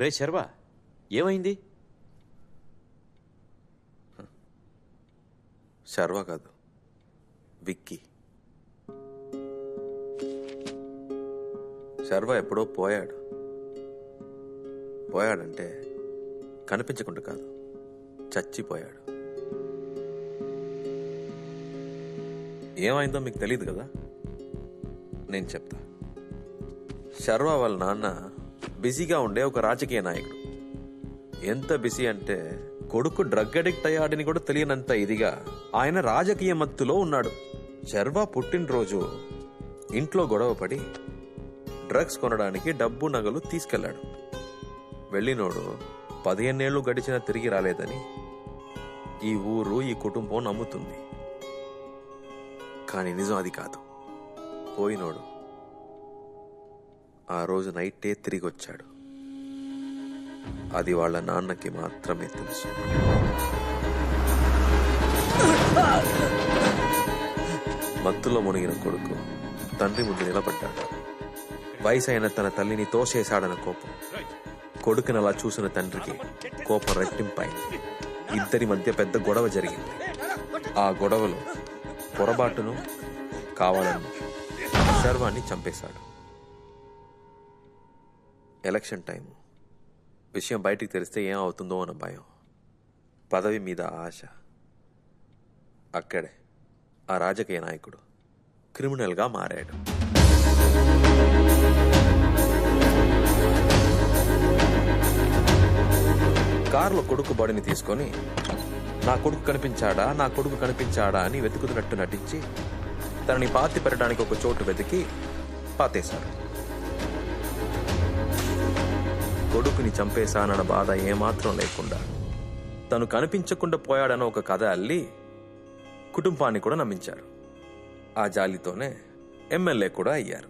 రే శర్వా, ఏమైంది? శర్వా కాదు, విక్కీ. శర్వా ఎప్పుడో పోయాడంటే కనిపించకుండా కాదు, చచ్చిపోయాడు. ఏమైందో మీకు తెలియదు కదా, నేను చెప్తా. శర్వా వాళ్ళ నాన్న బిజీగా ఉండే ఒక రాజకీయ నాయకుడు. ఎంత బిజీ అంటే కొడుకు డ్రగ్ అడిక్ట్ అయ్యాడని కూడా తెలియనంత ఇదిగా ఆయన రాజకీయ మత్తులో ఉన్నాడు. శర్వా పుట్టినరోజు ఇంట్లో గొడవ పడి డ్రగ్స్ కొనడానికి డబ్బు నగలు తీసుకెళ్లాడు. వెళ్ళినోడు 15 ఏళ్లు గడిచినా తిరిగి రాలేదని ఈ ఊరు, ఈ కుటుంబం నమ్ముతుంది. కానీ నిజం అది కాదు. పోయినోడు ఆ రోజు నైటే తిరిగి వచ్చాడు. అది వాళ్ళ నాన్నకి మాత్రమే తెలుసు. మత్తులో మునిగిన కొడుకు తండ్రి ముందు నిలబడ్డాడు. వయసైన తన తల్లిని తోసేశాడన్న కోపం. కొడుకుని అలా చూసిన తండ్రికి కోపం రెట్టింపైంది. ఇద్దరి మధ్య పెద్ద గొడవ జరిగింది. ఆ గొడవలో పొరపాటును కావాలని శర్వాన్ని చంపేశాడు. Election time. విషయం బయటికి తెలిస్తే ఏమవుతుందో అన్న భయం, పదవి మీద ఆశ. అక్కడే ఆ రాజకీయ నాయకుడు క్రిమినల్గా మారాడు. కారులో కొడుకు బాడీని తీసుకొని నా కొడుకు కనిపించాడా అని వెతుకుతున్నట్టు నటించి తనని పాతి పెట్టడానికి ఒక చోటు వెతికి పాతేశాడు. కొడుకుని చంపేశానన్న బాధ ఏమాత్రం లేకుండా తను కనిపించకుండా పోయాడన్న ఒక కథ అల్లి కుటుంబాన్ని కూడా నమ్మించారు. ఆ జాలితోనే ఎమ్మెల్యే కూడా అయ్యారు.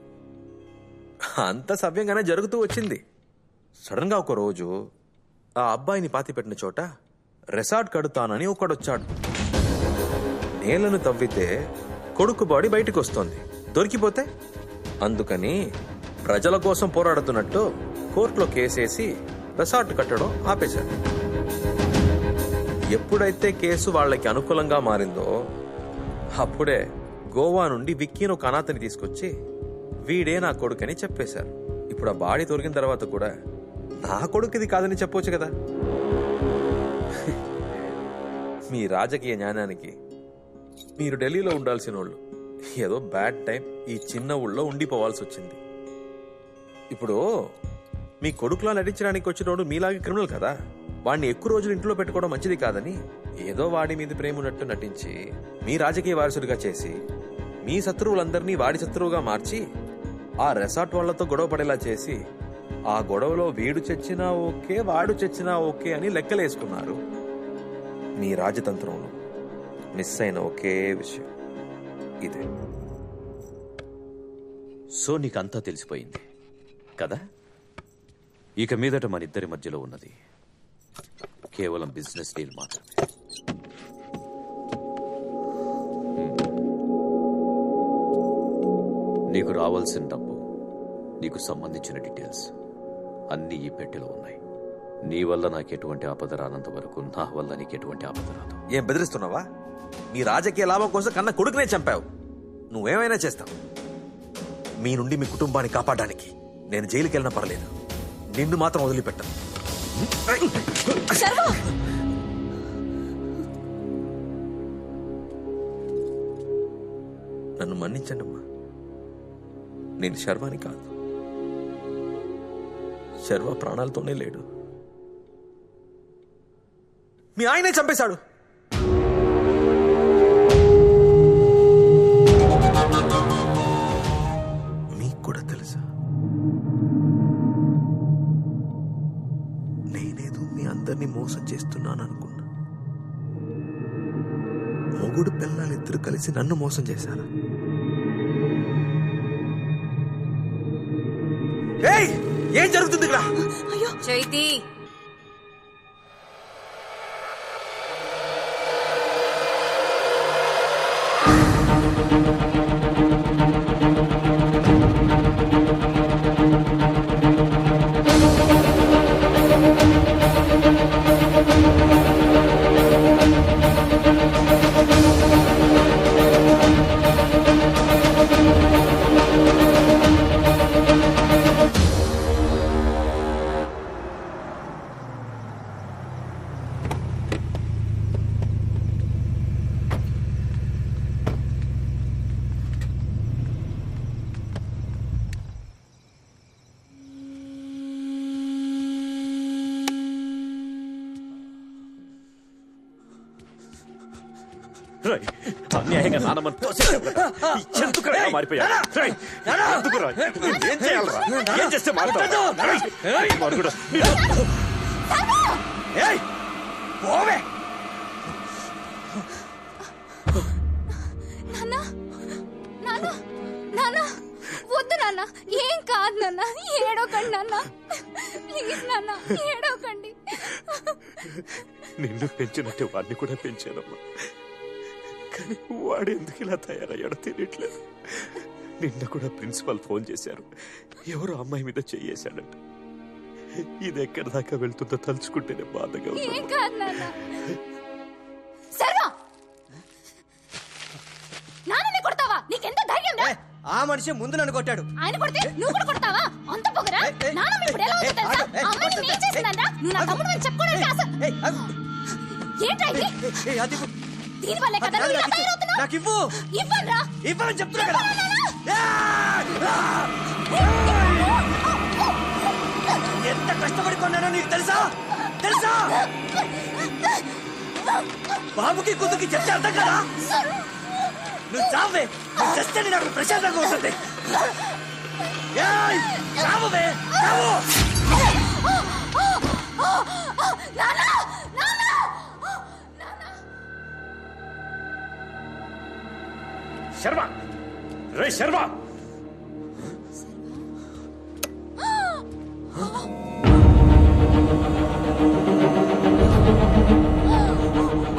అంత సవ్యంగానే జరుగుతూ వచ్చింది. సడన్ గా ఒక రోజు ఆ అబ్బాయిని పాతిపెట్టిన చోట రిసార్ట్ కడుతానని ఒకడొచ్చాడు. నేలను తవ్వితే కొడుకు బాడీ బయటకు వస్తోంది, దొరికిపోతే అందుకని ప్రజల కోసం పోరాడుతున్నట్టు కోర్టులో కేసేసి రిసార్ట్ కట్టడం ఆపేశారు. ఎప్పుడైతే కేసు వాళ్ళకి అనుకూలంగా మారిందో అప్పుడే గోవా నుండి విక్కీని ఒక అనాథని తీసుకొచ్చి వీడే నా కొడుకని చెప్పేశారు. ఇప్పుడు ఆ బాడీ దొరికిన తర్వాత కూడా నా కొడుకు ఇది కాదని చెప్పొచ్చు కదా. మీ రాజకీయ జ్ఞానానికి మీరు ఢిల్లీలో ఉండాల్సిన వాళ్ళు ఏదో బ్యాడ్ టైం ఈ చిన్న ఊళ్ళో ఉండిపోవాల్సి వచ్చింది. ఇప్పుడు మీ కొడుకులా నటించడానికి వచ్చినోడు మీలాగే క్రిమినల్ కదా, వాడిని ఎక్కువ రోజులు ఇంట్లో పెట్టుకోవడం మంచిది కాదని ఏదో వాడి మీద ప్రేమ ఉన్నట్టు నటించి మీ రాజకీయ వారసుడిగా చేసి మీ శత్రువులందరినీ వాడి శత్రువుగా మార్చి ఆ రిసార్ట్ వాళ్లతో గొడవ పడేలా చేసి ఆ గొడవలో వీడు చచ్చినా ఓకే, వాడు చచ్చినా ఓకే అని లెక్కలేసుకున్నారు. మీ రాజతంత్రంలో మిస్ అయిన ఒకే విషయం ఇదే. సో నీకంతా తెలిసిపోయింది కదా. ఇక మీదట మన ఇద్దరి మధ్యలో ఉన్నది కేవలం బిజినెస్ డీల్ మాత్రమే. నీకు రావాల్సిన డబ్బు, నీకు సంబంధించిన డీటెయిల్స్ అన్నీ ఈ పెట్టెలో ఉన్నాయి. నీ వల్ల నాకు ఎటువంటి ఆపద రానంత వరకు నా వల్ల నీకు ఎటువంటి ఆపద రాదు. ఏం బెదిరిస్తున్నావా? మీ రాజకీయ లాభం కోసం కన్నా కొడుకునే చంపావు. నువ్వేమైనా చేస్తావు. మీ నుండి మీ కుటుంబాన్ని కాపాడడానికి నేను జైలుకి వెళ్ళినా పర్లేదు, నిన్ను మాత్రం వదిలిపెట్టను. నన్ను మన్నించండి అమ్మా. నేను శర్వాని కాదు. శర్వా ప్రాణాలతోనే లేడు. మీ ఆయనే చంపేశాడు. మీకు కూడా తెలుసా? నేనేదో మీ అందరినీ మోసం చేస్తున్నాను అనుకున్నా. మొగుడు పిల్లలిద్దరూ కలిసి నన్ను మోసం చేశారా? ఏం జరుగుతుంది ఇక్కడ? అయ్యో చైతి, అన్యాయంగా నానమ్మని తోసేసావు కదా. ఎందుకురా ఇలా మారిపోయావు? రేయ్, ఎందుకురా? ఏం చేయాలరా? ఏం చేస్తే మారుతావు? రేయ్, మరుగుడు, నిన్ను- ఏయ్, పోవే. నాన్న నాన్న నాన్న వద్దు నాన్న, ఏం కాదు నాన్న, ఏడవకండి నాన్న, ప్లీజ్ నాన్న, ఏడవకండి. నిన్ను పెంచినట్టే వాడిని కూడా పెంచానమ్మా. కానీ వాడు ఎందుకు ఇలా తయారయ్యాడో తెలియట్లేదు. నిన్న కూడా ప్రిన్సిపల్ ఫోన్ చేశారు, ఎవరో అమ్మాయి మీద చెయ్యేశాడంట. ఇది ఎక్కడి దాకా వెళ్తుందో తలుచుకుంటేనే బాధగా ఉంది. ఏం కాదు నాన్న. సర్వా, నాన్నని కొడతావా? నీకెంత ధైర్యం రా? ఆ మనిషి ముందు నన్ను కొట్టాడు. ఆయన కొడితే నువ్వు కూడా కొడతావా? అంత పొగరా? నాన్న ఇప్పుడు ఎలా ఉందో తెలుసా? ఆ అమ్మాయిని నేను చేసిందంట. నువ్వు నా తమ్ముడు అని చెప్పుకోవడానికి ఏంట్రా ఇది? దీని వల్లే కదా నువ్వు ఇలా తయారవుతున్నావు. నాకు ఇవ్వు. ఇవ్వనురా. ఇవ్వని చెప్తున్నా కదా. ఎంత కష్టపడి కొన్నానో నీకు తెలుసా? తెలుసా? బాబుకి కూతురికి చెప్తే అర్థం కదా. నువ్వు చావే. నువ్వు చస్తేనే నాకు ప్రశాంతంగా ఉంటుంది. చావే, చావు. శర్మ, రే శర్మ,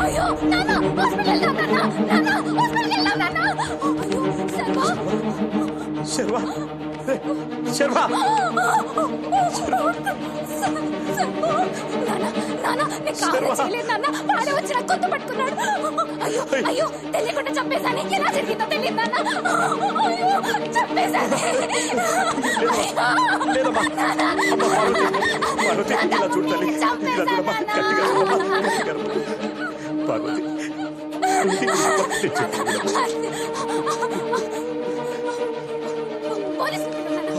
అయ్యో నాన్న, హాస్పిటల్ వెళ్దాం నాన్న. నాన్న, హాస్పిటల్ వెళ్దాం నాన్న. అయ్యో సర్వా, శర్మ, రే, శర్మ. నాన్న, నీకు కావాలని చేయలేదు నాన్న. వాడే వచ్చి నాకు గొంతు పట్టుకున్నాడు. అయ్యో అయ్యో, తెలియకుండా చంపేశాను. ఎలా జరిగిందో తెలియదు నాన్న. అయ్యో, చంపేశాను. లేదమ్మా, అమ్మ పార్వతి, ఇలా చూడాలి. పార్వతి,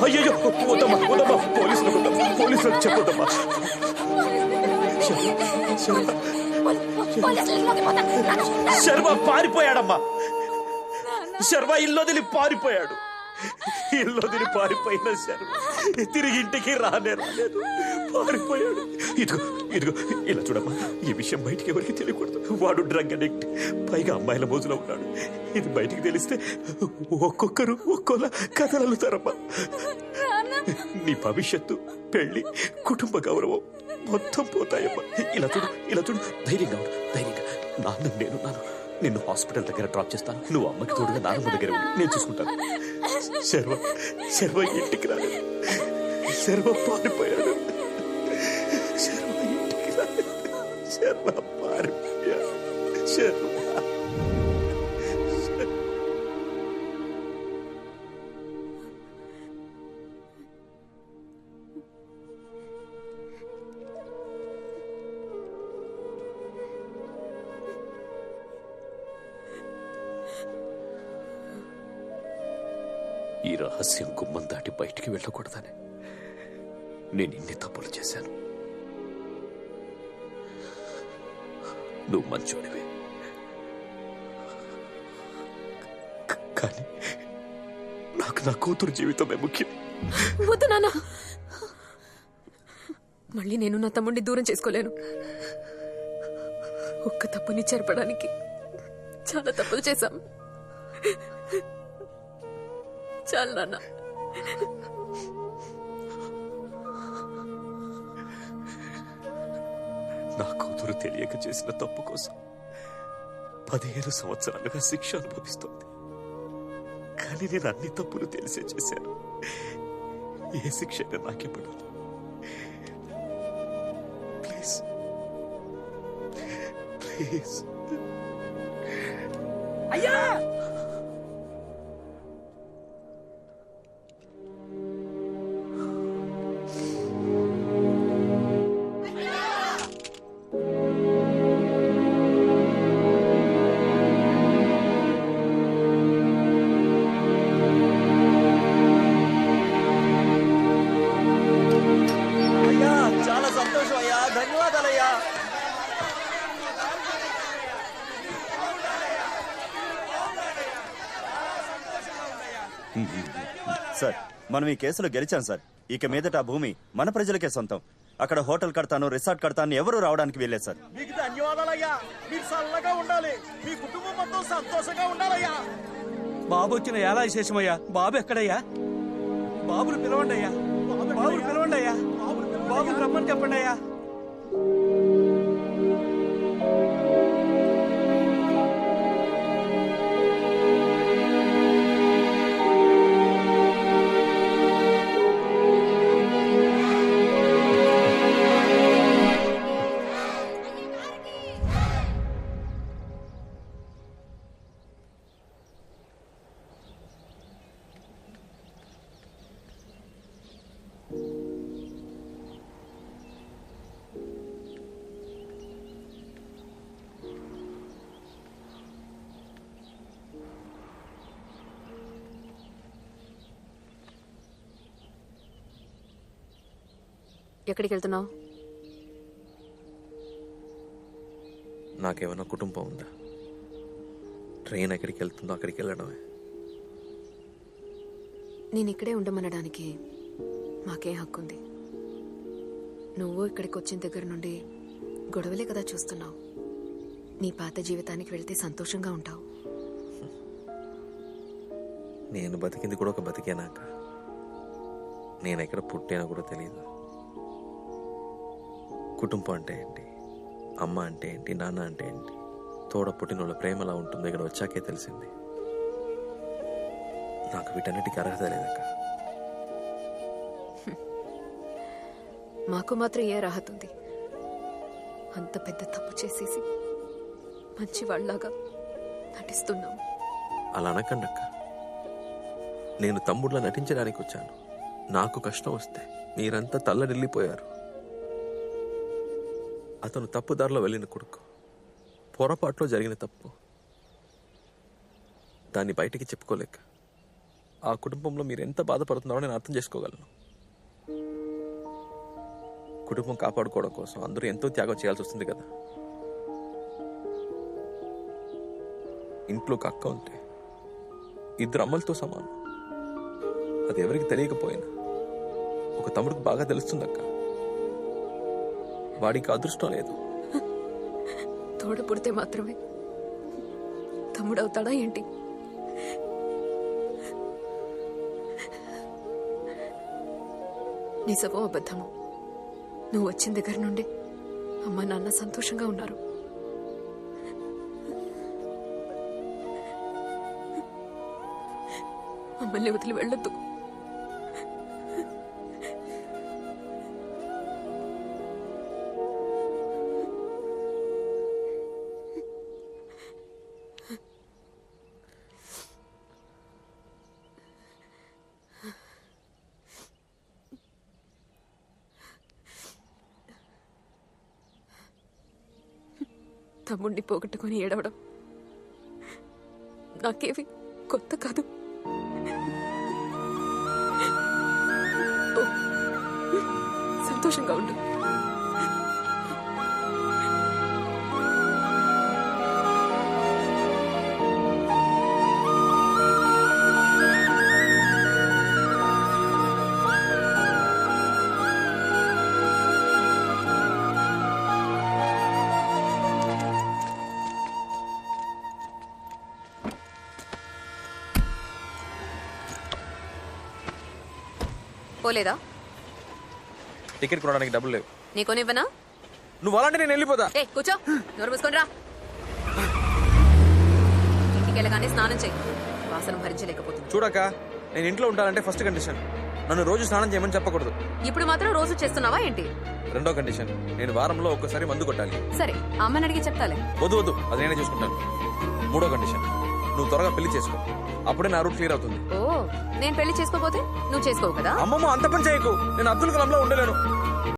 అయ్యో వద్దమ్మా, వద్దమ్మా, పోలీసులు చెప్పొద్దమ్మా. శర్మ పారిపోయాడమ్మా. శర్మ ఇల్లు పారిపోయాడు. ఇల్లు పారిపోయిన శర్మ తిరిగి ఇంటికి రాలేదు, పారిపోయాడు. ఇదిగో ఇదిగో ఇలా చూడమ్మా, ఈ విషయం బయటికి ఎవరికి తెలియకూడదు. వాడు డ్రగ్ అడిక్ట్, పైగా అమ్మాయిల మోజులో ఉన్నాడు. ఇది బయటికి తెలిస్తే ఒక్కొక్కరు ఒక్కోలా కథలు అల్లుతారమ్మా. నీ భవిష్యత్తు, పెళ్లి, కుటుంబ గౌరవం మొత్తం పోతాయమ్మా. ఇలా చూడు, ధైర్యంగా ఉండు, ధైర్యంగా. నేనున్నాను. నిన్ను హాస్పిటల్ దగ్గర డ్రాప్ చేస్తాను. నువ్వు అమ్మకి తోడుగా నాన్నమ్మ దగ్గర ఉండి నేను చూసుకుంటాను. శర్వ ఇంటికి రాలేదు. శర్వ పారిపోయాడు. శర్వ ఇంటికి రాలేదు. శర్వ పారిపోయాడు. శర్వ ఈ రహస్యం గుమ్మం దాటి బయటికి వెళ్ళకూడదని నేను ఇన్ని తప్పులు చేశాను. నువ్వు మంచోడివి, కానీ నాకు నా కూతురు జీవితమే ముఖ్యం. వద్దు నాన్న, మళ్ళీ నేను నా తమ్ముడిని దూరం చేసుకోలేను. ఒక్క తప్పుని చెరపడానికి చాలా తప్పులు చేశాం. చాలు నాన్న. నా కూతురు తెలియక చేసిన తప్పు కోసం 15 సంవత్సరాలుగా శిక్ష అనుభవిస్తోంది. కానీ నేను అన్ని తప్పులు తెలిసే చేశాను. ఏ శిక్ష అయినా నాకే పడదు. Please please. అయ్యా, చాలా సంతోషం అయ్యా, ధన్యవాదాలయ్యా. సార్ మనం ఈ కేసులో గెలిచాం సార్. ఇక మీదట ఆ భూమి మన ప్రజలకే సొంతం. అక్కడ హోటల్ కడతాను, రిసార్ట్ కడతాను ఎవరు రావడానికి వీల్లేదు సార్. మీకు ధన్యవాదాలయ్యా. మీరు చల్లగా ఉండాలి, మీ కుటుంబం మొత్తం సంతోషంగా ఉండాలయ్యా. బాబు వచ్చిన ఎలా విశేషమయ్యా? బాబు ఎక్కడయ్యా? బాబుని పిలవండి అయ్యా. బాబుని పిలవండి అయ్యా. బాబుని రమ్మని చెప్పండి అయ్యా. ఎక్కడికి వెళ్తున్నావు? నాకేమైనా కుటుంబం ఉందా? ట్రైన్ ఎక్కడికి వెళ్తుందో అక్కడికి వెళ్ళడమే. నేను ఇక్కడే ఉండమనడానికి మాకే హక్కుంది. నువ్వు ఇక్కడికి వచ్చిన దగ్గర నుండి గొడవలే కదా చూస్తున్నావు. నీ పాత జీవితానికి వెళ్తే సంతోషంగా ఉంటావు. నేను బతికింది కూడా ఒక బతికేనాక. నేను ఎక్కడ పుట్టానో కూడా తెలియదు. కుటుంబం అంటే ఏంటి, అమ్మ అంటే ఏంటి, నాన్న అంటే ఏంటి, తోడ పుట్టినోళ్ళ ప్రేమ ఎలా ఉంటుందో ఇక్కడ వచ్చాకే తెలిసింది. నాకు వీటన్నిటికీ అర్హత లేదక్క. మాకు మాత్రం ఏ రాహత ఉంది? అంత పెద్ద తప్పు చేసేసి మంచి వాళ్ళలాగా నటిస్తున్నాం. అలా అనకండి అక్క. నేను తమ్ముడిలా నటించడానికి వచ్చాను. నాకు కష్టం వస్తే మీరంతా తల్లడిల్లిపోయారు. అతను తప్పుదారిలో వెళ్ళిన కొడుకు, పొరపాట్లో జరిగిన తప్పు, దాన్ని బయటికి చెప్పుకోలేక ఆ కుటుంబంలో మీరు ఎంత బాధపడుతున్నారో నేను అర్థం చేసుకోగలను. కుటుంబం కాపాడుకోవడం కోసం అందరూ ఎంతో త్యాగం చేయాల్సి వస్తుంది కదా. ఇంట్లో ఒక అక్క ఉంటే 2 అమ్మలతో సమానం. అది ఎవరికి తెలియకపోయినా ఒక తమ్ముడికి బాగా తెలుస్తుందక్క. వాడికి అదృష్టం లేదు. తోడ పుడితే మాత్రమే తమ్ముడవుతాడా ఏంటి? నిజమో అబద్ధమో, నువ్వు వచ్చిన దగ్గర నుండి అమ్మ నాన్న సంతోషంగా ఉన్నారు. మమ్మల్ని వదిలి వెళ్ళొద్దు. తమ్ముడిని పోగొట్టుకుని ఏడవడం నాకేవి కొత్త కాదు. ఓ, సంతోషంగా ఉండు. పోలేదా? టికెట్ కొనడానికి డబ్బులు లేవు. నీకోనివ్వనా? నువ్వు అలాంటి నేను వెళ్ళిపోతా. ఏ కూర్చో, నోరు మూసుకొని రా. ఇంటికి వెళ్ళగానే స్నానం చెయ్యి. వాసన భరించలేకపోతుంది. చూడక, నేను ఇంట్లో ఉంటానంటే ఫస్ట్ కండిషన్ నన్ను రోజు స్నానం చేయమని చెప్పకూడదు. ఇప్పుడు మాత్రం రోజు చేస్తున్నావా ఏంటి? రెండో కండిషన్, నేను వారంలో ఒక్కసారి మందు కొట్టాలి. సరే, అమ్మని అడిగి చెప్తాలే. వద్దు, అది నేనే చూసుకుంటాను. మూడో కండిషన్, నువ్వు త్వరగా పెళ్లి చేసుకో. అప్పుడే నా రూట్ క్లియర్ అవుతుంది. ఓ, నేను పెళ్లి చేసుకోపోతే నువ్వు చేసుకోవు కదా? అమ్మమ్మ అంత పని చేయకు. నేను అబ్దుల్ కలాంలో ఉండలేను.